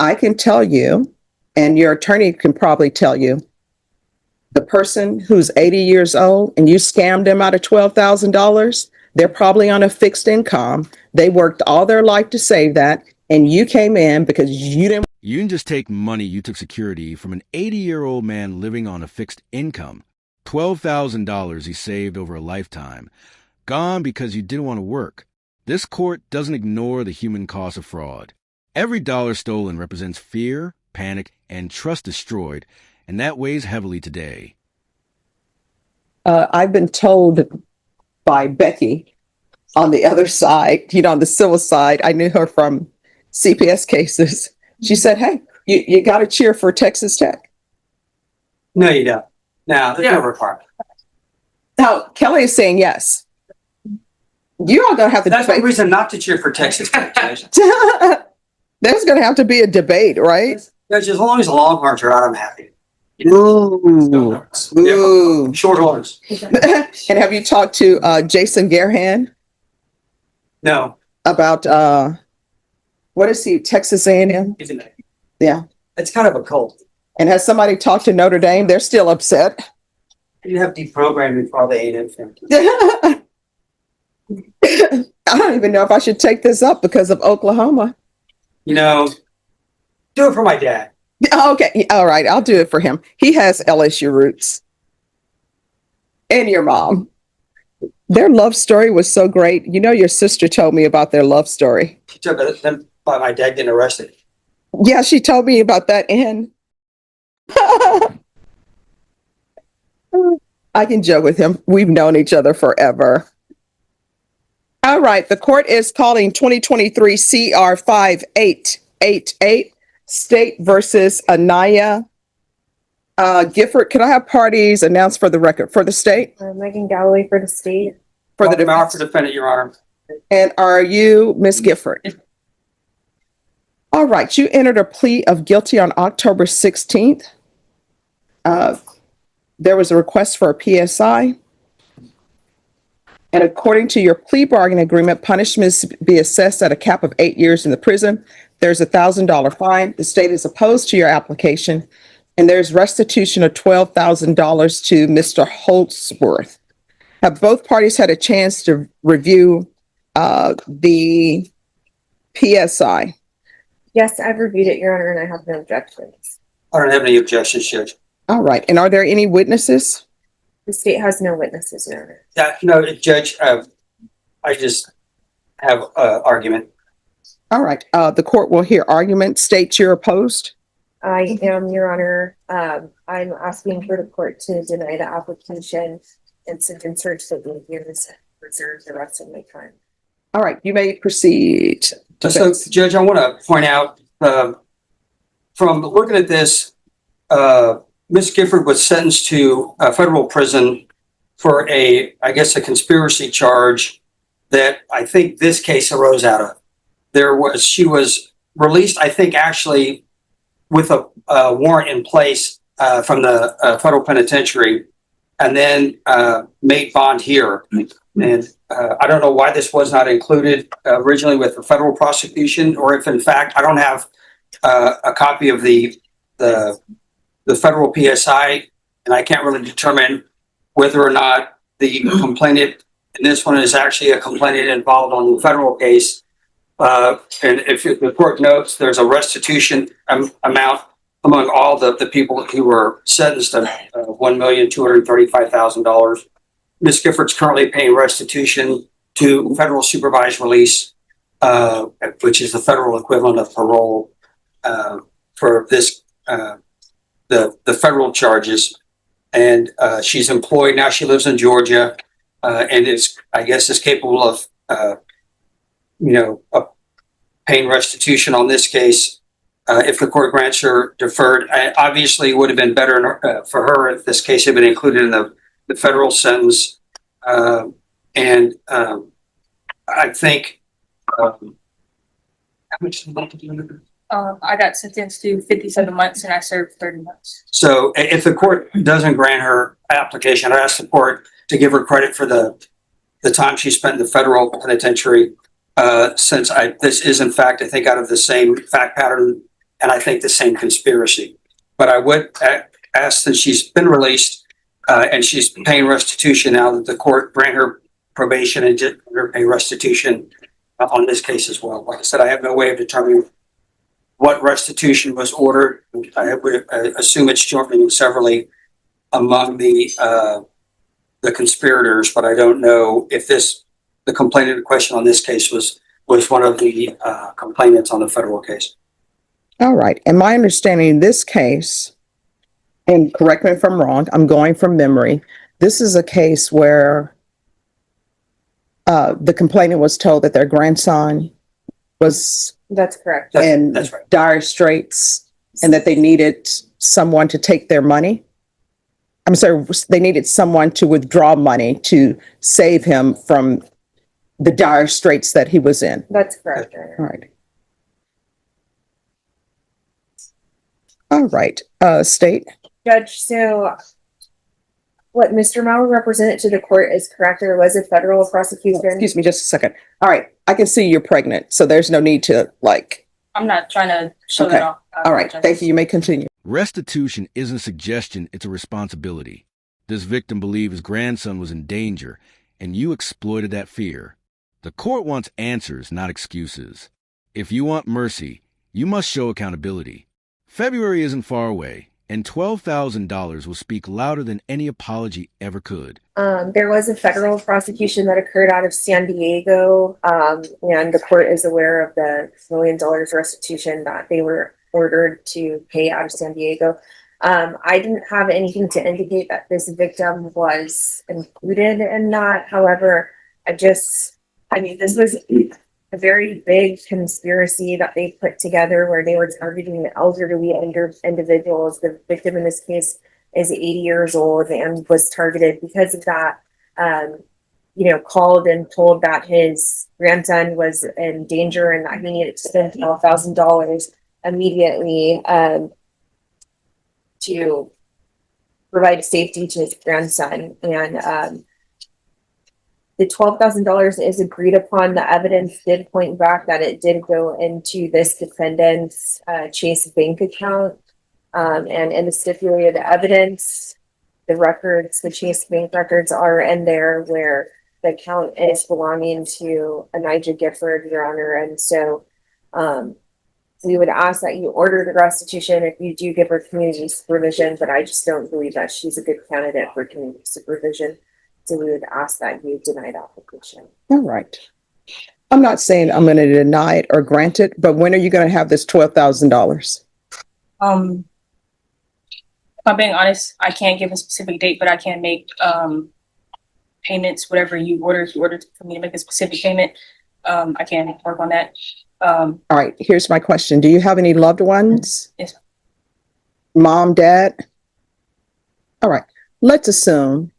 I can tell you, and your attorney can probably tell you, the person who's 80 years old and you scammed them out of $12,000, they're probably on a fixed income. They worked all their life to save that, and you came in because you didn't. You didn't just take money, you took security from an 80-year-old man living on a fixed income. $12,000 he saved over a lifetime. Gone because you didn't want to work. This court doesn't ignore the human cost of fraud. Every dollar stolen represents fear, panic, and trust destroyed, and that weighs heavily today. I've been told by Becky on the other side, on the civil side, I knew her from CPS cases. She said, hey, you got to cheer for Texas Tech. No, you don't. No, there's no requirement. Now, Kelly is saying yes. You all going to have to That's debate. no reason not to cheer for Texas Tech, Judge. There's going to have to be a debate, right? Judge, as long as the Longhorns are out, I'm happy. Ooh. Ooh. Short horns. And have you talked to Jason Garhan No. about what is he, Texas A&M? Yeah. It's kind of a cult. And has somebody talked to Notre Dame? They're still upset. You have deprogramming for all the A&M fans. I don't even know if I should take this up because of Oklahoma. Do it for my dad. Okay. All right. I'll do it for him. He has LSU roots. And your mom. Their love story was so great. Your sister told me about their love story. She took them by my dad getting arrested. Yeah, she told me about that. And I can joke with him. We've known each other forever. All right. The court is calling 2023 CR 5888 State versus Anaya Gifford. Can I have parties announced for the record for the state? Megan Galloway for the state. For the for defendant, Your Honor. And are you Miss Gifford? All right. You entered a plea of guilty on October 16th. There was a request for a PSI. And according to your plea bargaining agreement, punishments be assessed at a cap of 8 years in the prison. There's a $1,000 fine. The state is opposed to your application. And there's restitution of $12,000 to Mr. Holtzworth. Have both parties had a chance to review the PSI? Yes, I've reviewed it, Your Honor, and I have no objections. I don't have any objections, Judge. All right. And are there any witnesses? The state has no witnesses, Your Honor. No, Judge, I just have an argument. All right. The court will hear argument. State you're opposed. I am, Your Honor. I'm asking for the court to deny the application and sentence her to 8 years and reserve the rest of my time. All right. You may proceed. So, Judge, I want to point out from looking at this, Ms. Gifford was sentenced to a federal prison for a conspiracy charge that I think this case arose out of. She was released, I think, actually with a warrant in place from the federal penitentiary, and then made bond here. And I don't know why this was not included originally with the federal prosecution, or if in fact I don't have a copy of the federal PSI, and I can't really determine whether or not the complainant in this one is actually a complainant involved on the federal case. And if the court notes, there's a restitution amount among all the people who were sentenced of $1,235,000. Ms. Gifford's currently paying restitution to federal supervised release, which is the federal equivalent of parole for this the federal charges. And she's employed now. She lives in Georgia, and is capable of paying restitution on this case. If the court grants her deferred, obviously it would have been better for her if this case had been included in the federal sentence. And I think how much I got sentenced to 57 months and I served 30 months. So if the court doesn't grant her application, I ask the court to give her credit for the time she spent in the federal penitentiary, since this is in fact, I think, out of the same fact pattern and I think the same conspiracy. But I would ask that she's been released and she's paying restitution now that the court grant her probation and just let her pay restitution on this case as well. Like I said, I have no way of determining what restitution was ordered. I would assume it's jointly and severally among the conspirators, but I don't know if the complainant in question on this case was one of the complainants on the federal case. All right. And my understanding in this case, and correct me if I'm wrong, I'm going from memory. This is a case where the complainant was told that their grandson was That's correct. in That's right. dire straits and that they needed someone to take their money. I'm sorry, they needed someone to withdraw money to save him from the dire straits that he was in. That's correct, Your Honor. All right. All right, State. Judge, so what Mr. Mauer represented to the court is correct. There was a federal prosecution. Excuse me just a second. All right, I can see you're pregnant, so there's no need to I'm not trying to show Okay. that off. all right, thank you. You may continue. Restitution isn't a suggestion, it's a responsibility. This victim believed his grandson was in danger, and you exploited that fear. The court wants answers, not excuses. If you want mercy, you must show accountability. February isn't far away, and $12,000 will speak louder than any apology ever could. There was a federal prosecution that occurred out of San Diego, and the court is aware of the $1 million restitution that they were ordered to pay out of San Diego. I didn't have anything to indicate that this victim was included in that. However, this was a very big conspiracy that they put together where they were targeting elderly individuals. The victim in this case is 80 years old and was targeted because of that. Called and told that his grandson was in danger and that he needed to spend $12,000 immediately to provide safety to his grandson. And the $12,000 is agreed upon. The evidence did point back that it did go into this defendant's Chase bank account. And in the stipulated evidence, the Chase bank records are in there where the account is belonging to Anijah Gifford, Your Honor. And so we would ask that you order the restitution if you do give her community supervision, but I just don't believe that she's a good candidate for community supervision. So we would ask that you deny the application. All right. I'm not saying I'm going to deny it or grant it, but when are you going to have this $12,000? If I'm being honest, I can't give a specific date, but I can make payments, whatever you order. If you order for me to make a specific payment, I can work on that. All right. Here's my question. Do you have any loved ones? Yes. Mom, dad? All right. Let's assume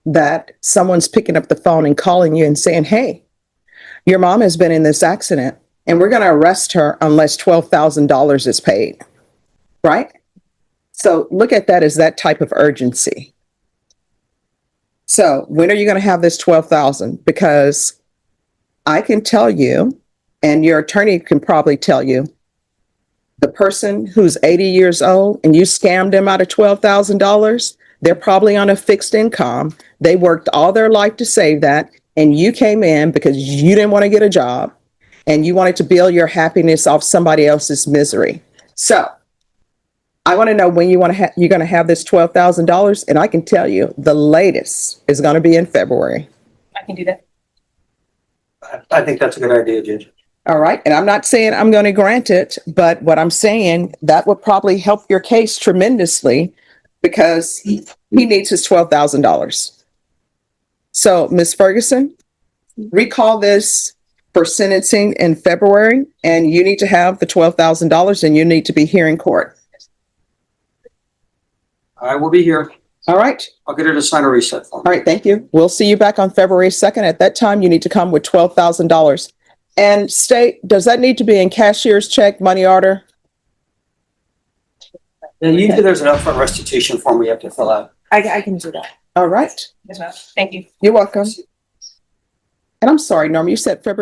that someone's picking up the phone and calling you and saying, hey, your mom has been in this accident and we're going to arrest her unless $12,000 is paid. Right? So look at that as that type of urgency. So when are you going to have this $12,000? Because I can tell you, and your attorney can probably tell you, the person who's 80 years old and you scammed them out of $12,000, they're probably on a fixed income. They worked all their life to save that, and you came in because you didn't want to get a job and you wanted to build your happiness off somebody else's misery. So I want to know when you're going to have this $12,000, and I can tell you the latest is going to be in February. I can do that. I think that's a good idea, Judge. All right. And I'm not saying I'm going to grant it, but what I'm saying, that would probably help your case tremendously because he needs his $12,000. So, Ms. Ferguson, recall this for sentencing in February, and you need to have the $12,000 and you need to be here in court. I will be here. All right. I'll get her to sign a reset form. All right. Thank you. We'll see you back on February 2nd. At that time, you need to come with $12,000. And State, does that need to be in cashier's check, money order? And usually there's an upfront restitution form we have to fill out. I can do that. All right. Yes, ma'am. Thank you. You're welcome. And I'm sorry, Norm, you said February